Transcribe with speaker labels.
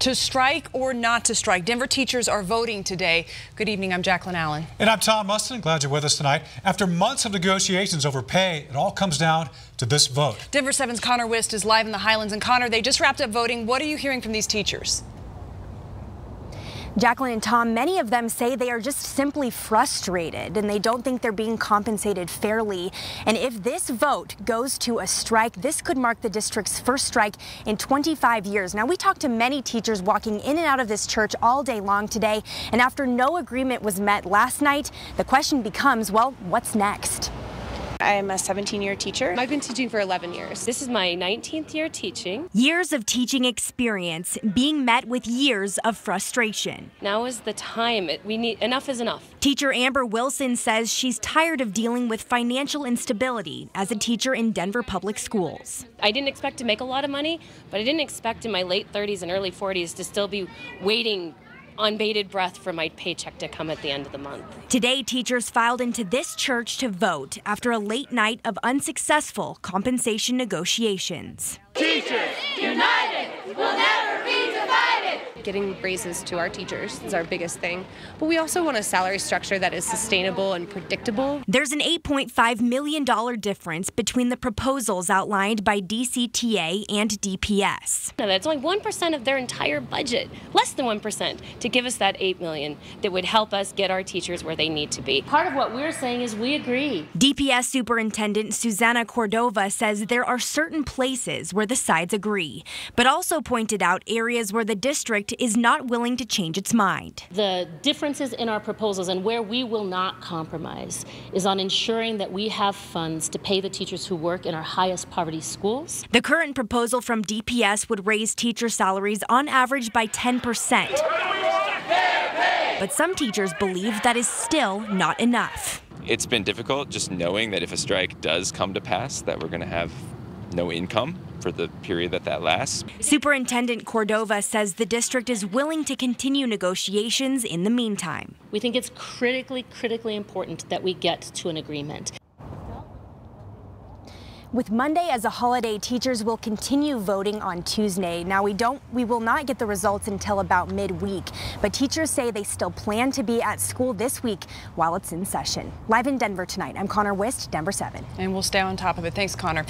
Speaker 1: To strike or not to strike, Denver teachers are voting today. Good evening, I'm Jacqueline Allen.
Speaker 2: And I'm Tom Mustin. Glad you're with us tonight. After months of negotiations over pay, it all comes down to this vote.
Speaker 1: Denver 7's Connor Wist is live in the Highlands. And Connor, they just wrapped up voting. What are you hearing from these teachers?
Speaker 3: Jacqueline and Tom, many of them say they are just simply frustrated and they don't think they're being compensated fairly. And if this vote goes to a strike, this could mark the district's first strike in 25 years. Now, we talked to many teachers walking in and out of this church all day long today. And after no agreement was met last night, the question becomes, well, what's next?
Speaker 4: I'm a 17-year teacher.
Speaker 5: I've been teaching for 11 years. This is my 19th year teaching.
Speaker 3: Years of teaching experience being met with years of frustration.
Speaker 5: Now is the time. Enough is enough.
Speaker 3: Teacher Amber Wilson says she's tired of dealing with financial instability as a teacher in Denver public schools.
Speaker 5: I didn't expect to make a lot of money, but I didn't expect in my late 30s and early 40s to still be waiting on bated breath for my paycheck to come at the end of the month.
Speaker 3: Today, teachers filed into this church to vote after a late night of unsuccessful compensation negotiations.
Speaker 6: Teachers united will never be divided.
Speaker 4: Getting raises to our teachers is our biggest thing, but we also want a salary structure that is sustainable and predictable.
Speaker 3: There's an $8.5 million difference between the proposals outlined by DCTA and DPS.
Speaker 5: Now, that's only 1% of their entire budget, less than 1%, to give us that $8 million that would help us get our teachers where they need to be.
Speaker 7: Part of what we're saying is we agree.
Speaker 3: DPS Superintendent Susana Cordova says there are certain places where the sides agree, but also pointed out areas where the district is not willing to change its mind.
Speaker 7: The differences in our proposals and where we will not compromise is on ensuring that we have funds to pay the teachers who work in our highest poverty schools.
Speaker 3: The current proposal from DPS would raise teacher salaries on average by 10%. But some teachers believe that is still not enough.
Speaker 8: It's been difficult just knowing that if a strike does come to pass, that we're going to have no income for the period that lasts.
Speaker 3: Superintendent Cordova says the district is willing to continue negotiations in the meantime.
Speaker 7: We think it's critically important that we get to an agreement.
Speaker 3: With Monday as a holiday, teachers will continue voting on Tuesday. Now, we will not get the results until about midweek, but teachers say they still plan to be at school this week while it's in session. Live in Denver tonight, I'm Connor Wist, Denver 7.
Speaker 1: And we'll stay on top of it. Thanks, Connor.